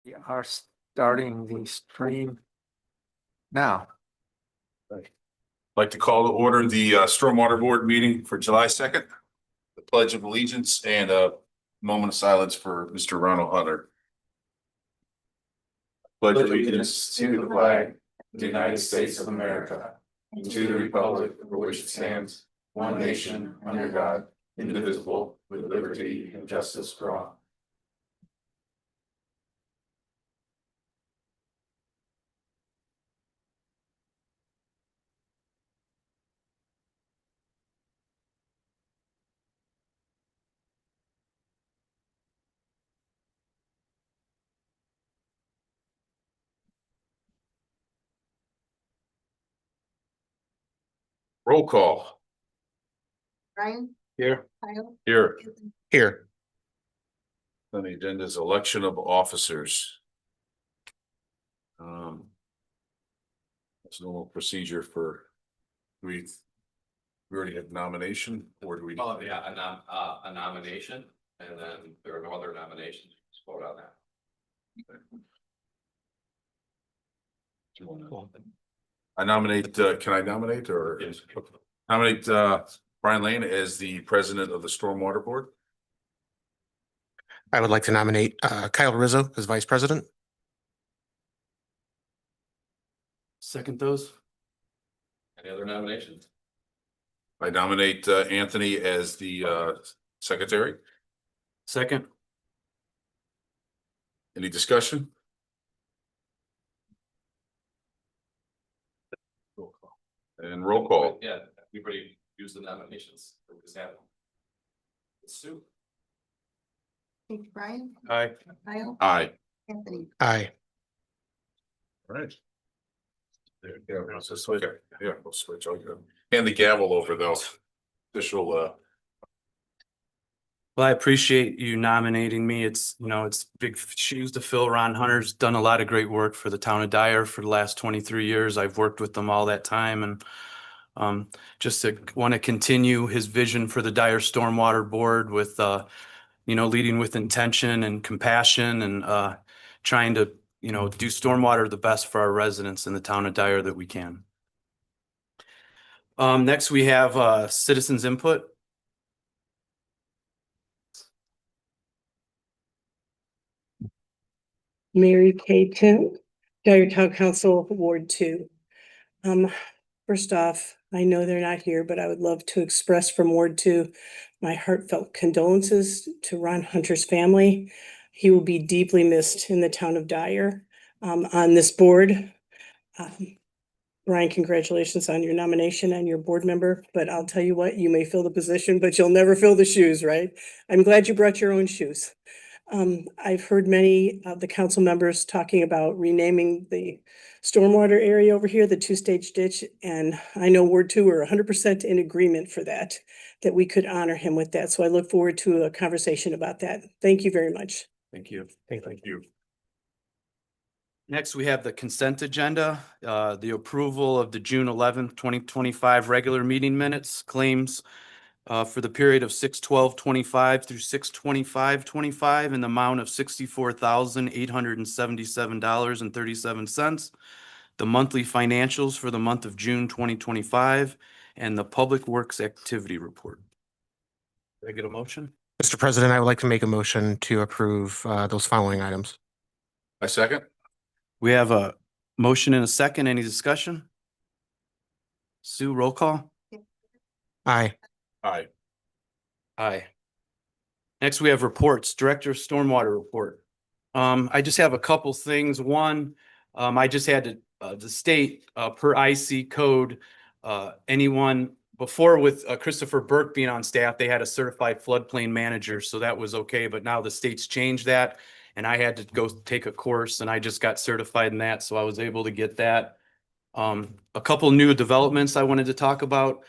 We are starting the stream now. Like to call to order the Stormwater Board meeting for July 2nd. The Pledge of Allegiance and a moment of silence for Mr. Ronald Hunter. Pledge allegiance to the flag of the United States of America and to the republic for which it stands, one nation under God, indivisible, with liberty and justice for all. Roll call. Brian, Here. Kyle, Here. Here. On the agenda is election of officers. That's normal procedure for, we already had nomination, or do we? Oh, yeah, a nomination, and then there are no other nominations, just vote on that. I nominate, can I nominate or? Yes. Nominate, Brian Lane as the president of the Stormwater Board. I would like to nominate Kyle Rizzo as vice president. Second those. Any other nominations? I nominate, Anthony as the, secretary. Second. Any discussion? And roll call. Yeah, everybody use the nominations. We just have them. Sue. thank you, Brian, Aye. Kyle, Aye. Anthony. Aye. Right. There, yeah, let's just switch. Yeah, we'll switch. I'll go. Hand the gavel over though. Official, Well, I appreciate you nominating me. It's, it's big shoes to fill. Ron Hunter's done a lot of great work for the town of Dyer for the last 23 years. I've worked with them all that time, and just to want to continue his vision for the Dyer Stormwater Board with, leading with intention and compassion and trying to, do stormwater the best for our residents in the town of Dyer that we can. Next, we have citizens input. Mary Kay Tim, Dyer Town Council, Ward 2. First off, I know they're not here, but I would love to express from Ward 2 my heartfelt condolences to Ron Hunter's family. He will be deeply missed in the town of Dyer on this board. Ryan, congratulations on your nomination and your board member, but I'll tell you what, you may fill the position, but you'll never fill the shoes, right? I'm glad you brought your own shoes. I've heard many of the council members talking about renaming the stormwater area over here, the two-stage ditch, and I know Ward 2 are 100% in agreement for that we could honor him with that. So I look forward to a conversation about that. Thank you very much. Thank you. thank you. Next, we have the consent agenda, the approval of the June 11th, 2025 regular meeting minutes, claims for the period of 6/12/25 through 6/25/25 in the amount of $64,877.37. The monthly financials for the month of June 2025 and the Public Works Activity Report. Did I get a motion? Mr. President, I would like to make a motion to approve those following items. I second. We have a motion and a second. Any discussion? Sue, roll call. Aye. Aye. Aye. Next, we have reports, Director of Stormwater Report. I just have a couple things. One, I just had to state per IC code, anyone before with Christopher Burke being on staff, they had a certified floodplain manager, so that was okay. But now the state's changed that, and I had to go take a course, and I just got certified in that, so I was able to get that. A couple new developments I wanted to talk about.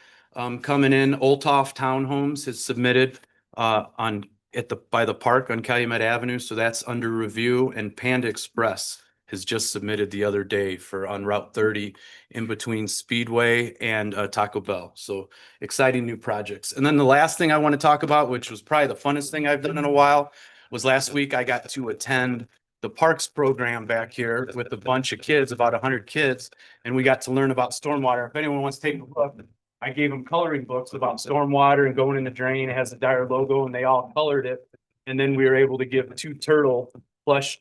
Coming in, Olthoff Townhomes has submitted by the park on Calumet Avenue, so that's under review. And Panda Express has just submitted the other day for on Route 30 in between Speedway and Taco Bell. So exciting new projects. And then the last thing I want to talk about, which was probably the funnest thing I've done in a while, was last week I got to attend the parks program back here with a bunch of kids, about 100 kids, and we got to learn about stormwater. If anyone wants to take a look, I gave them coloring books about stormwater and going in the drain. It has the Dyer logo and they all colored it. And then we were able to give 2 turtle plush,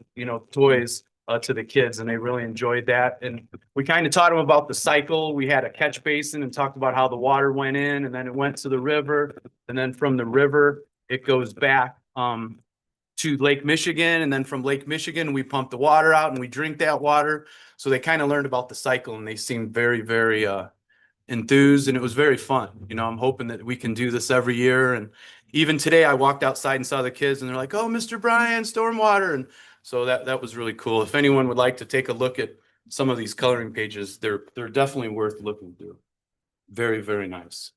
toys to the kids, and they really enjoyed that. And we kind of taught them about the cycle. We had a catch basin and talked about how the water went in and then it went to the river. And then from the river, it goes back to Lake Michigan. And then from Lake Michigan, we pump the water out and we drink that water. So they kind of learned about the cycle and they seemed very, very enthused, and it was very fun. I'm hoping that we can do this every year. And even today I walked outside and saw the kids and they're like, "Oh, Mr. Bryan, stormwater." And so that was really cool. If anyone would like to take a look at some of these coloring pages, they're definitely worth looking through. Very, very nice.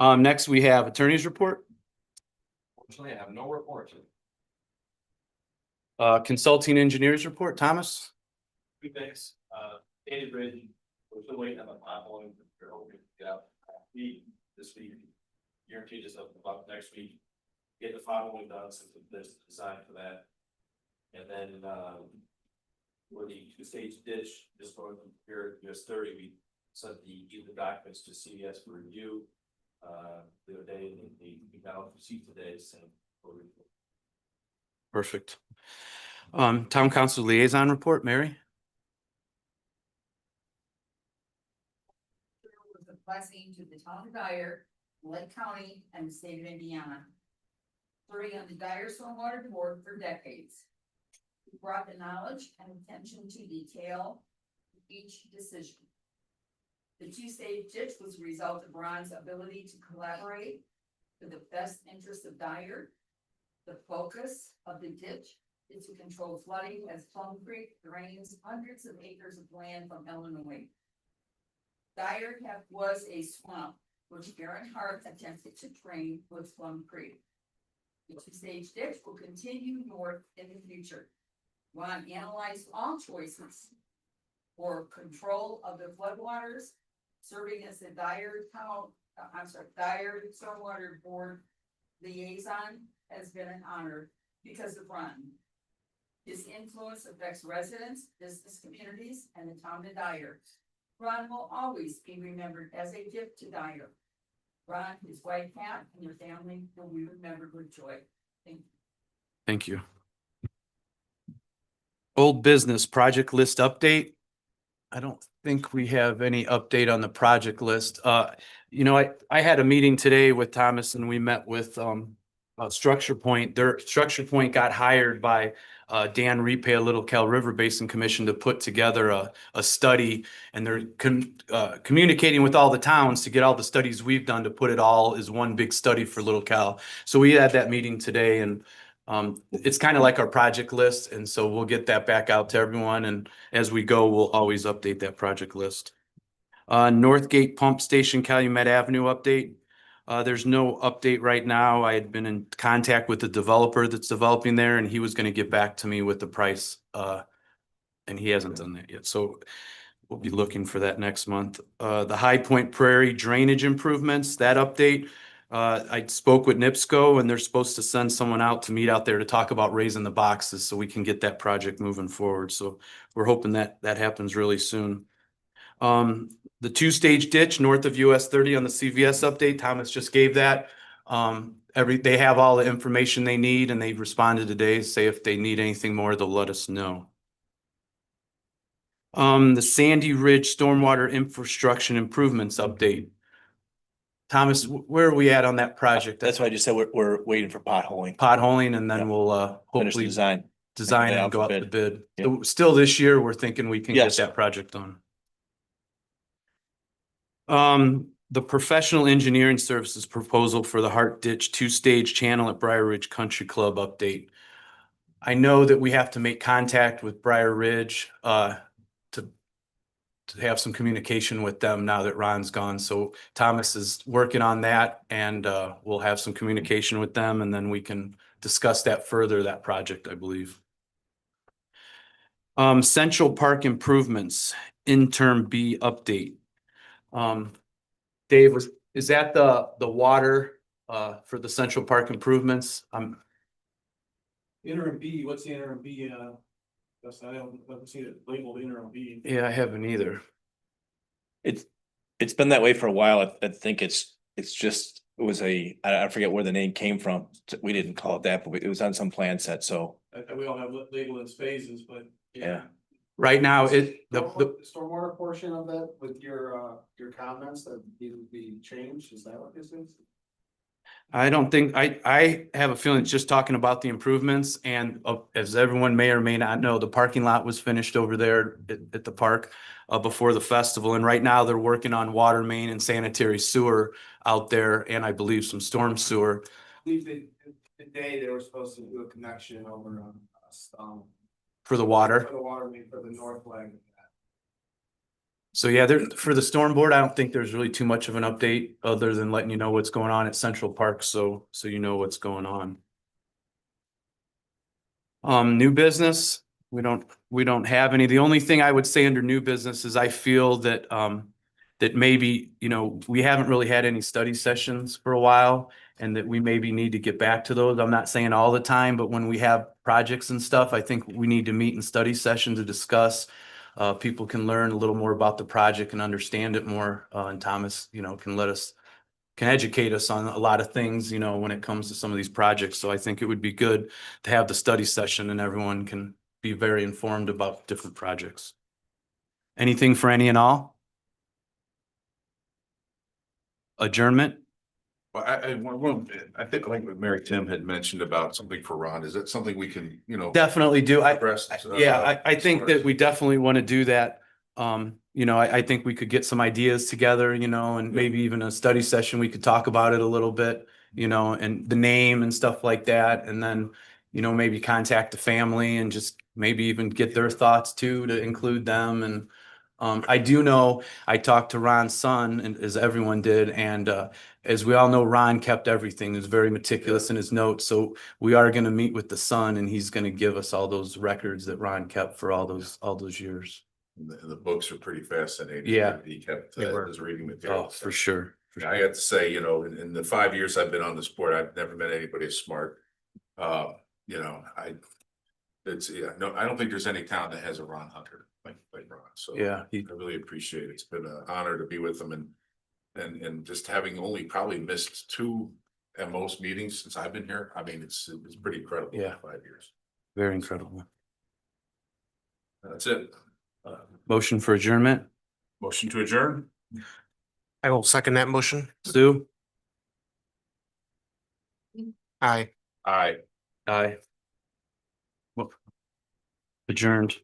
Next we have attorney's report. Fortunately, I have no report. Consulting engineers report, Thomas. Two things, Danny Bridge, we're still waiting on the potholing, we're hoping to get out this week. Guaranteed us up about next week, get the potholing done, since there's design for that. And then, for the 2-stage ditch, just going from here to US 30, we sent the documents to CVS for review. The other day, and we got off receipt today, so. Perfect. Town council liaison report, Mary. It was a blessing to the town of Dyer, Lake County, and the state of Indiana. Serving on the Dyer Stormwater Board for decades. He brought the knowledge and attention to detail in each decision. The 2-stage ditch was a result of Ron's ability to collaborate for the best interest of Dyer. The focus of the ditch is to control flooding as Plum Creek drains hundreds of acres of land from Illinois. Dyer was a swamp which Aaron Hart attempted to drain with Plum Creek. The 2-stage ditch will continue north in the future. Ron analyzed all choices for control of the floodwaters, serving as the Dyer Stormwater Board liaison has been an honor because of Ron. His influence affects residents, business communities, and the town of Dyer. Ron will always be remembered as a gift to Dyer. Ron, his wife Pat, and your family will be remembered with joy. Thank you. Thank you. Old business project list update. I don't think we have any update on the project list. I had a meeting today with Thomas and we met with Structure Point. Their Structure Point got hired by Dan Repay, a Little Cal River Basin Commission, to put together a study, and they're communicating with all the towns to get all the studies we've done to put it all as one big study for Little Cal. So we had that meeting today, and it's kind of like our project list, and so we'll get that back out to everyone, and as we go, we'll always update that project list. Northgate Pump Station, Calumet Avenue update. There's no update right now. I had been in contact with the developer that's developing there, and he was going to get back to me with the price, and he hasn't done that yet. So we'll be looking for that next month. The High Point Prairie drainage improvements, that update. I spoke with NIPSCO, and they're supposed to send someone out to meet out there to talk about raising the boxes so we can get that project moving forward. So we're hoping that happens really soon. The 2-stage ditch north of US 30 on the CVS update, Thomas just gave that. They have all the information they need, and they've responded today, say if they need anything more, they'll let us know. The Sandy Ridge Stormwater Infrastructure Improvements update. Thomas, where are we at on that project? That's why I just said we're waiting for potholing. Potholing, and then Yeah. we'll Finish the hopefully design. design Get and out go for out to bid. bid. Yep. So still this year, we're thinking we can get Yes. that project done. The professional engineering services proposal for the Hart Ditch 2-stage channel at Briar Ridge Country Club update. I know that we have to make contact with Briar Ridge to have some communication with them now that Ron's gone. So Thomas is working on that, and we'll have some communication with them, and then we can discuss that further, that project, I believe. Central Park improvements, interim B update. Dave, is that the water for the Central Park improvements? Interim B, what's the interim B, that's, I haven't seen it labeled interim B. Yeah, I haven't either. It's been that way for a while. I think it's just, it was I forget where the name came from. We didn't call it that, but it was on some plan set, so, We all have labeled as phases, but. yeah. Right now, the Stormwater portion of that with your comments that need to be changed, is that what this is? I don't think, I have a feeling it's just talking about the improvements and as everyone may or may not know, the parking lot was finished over there at the park before the festival. And right now they're working on water main and sanitary sewer out there and I believe some storm sewer. I believe today they were supposed to do a connection over on, For the water. for the water main for the north leg. So yeah, there, for the storm board, I don't think there's really too much of an update other than letting you know what's going on at Central Park. So you know what's going on. New business, we don't have any. The only thing I would say under new business is I feel that, that maybe, you know, we haven't really had any study sessions for a while and that we maybe need to get back to those. I'm not saying all the time, but when we have projects and stuff, I think we need to meet in study session to discuss. People can learn a little more about the project and understand it more. And Thomas, you know, can educate us on a lot of things, you know, when it comes to some of these projects. So I think it would be good to have the study session and everyone can be very informed about different projects. Anything for any and all? Adjournment? Well, I think like what Mary Tim had mentioned about something for Ron, is that something we can, Definitely do. progress? I think that we definitely want to do that. You know, I think we could get some ideas together, you know, and maybe even a study session, we could talk about it a little bit, you know, and the name and stuff like that. And then, you know, maybe contact the family and just maybe even get their thoughts too, to include them. And I do know, I talked to Ron's son and as everyone did, and as we all know, Ron kept everything. He was very meticulous in his notes. So we are going to meet with the son and he's going to give us all those records that Ron kept for all those years. The books are pretty fascinating. Yeah. He kept They were. his reading material. Oh, for sure. I have to say, in the 5 years I've been on this board, I've never met anybody as smart. I don't think there's any town that has a Ron Hunter like Ron. So Yeah. I really appreciate it. It's been an honor to be with him and just having only probably missed 2 at most meetings since I've been here. I mean, it's pretty incredible. Yeah. 5 years. Very incredible. That's it. Motion for adjournment. Motion to adjourn. I will second that motion. Sue? Aye. Aye. Aye. Well, adjourned.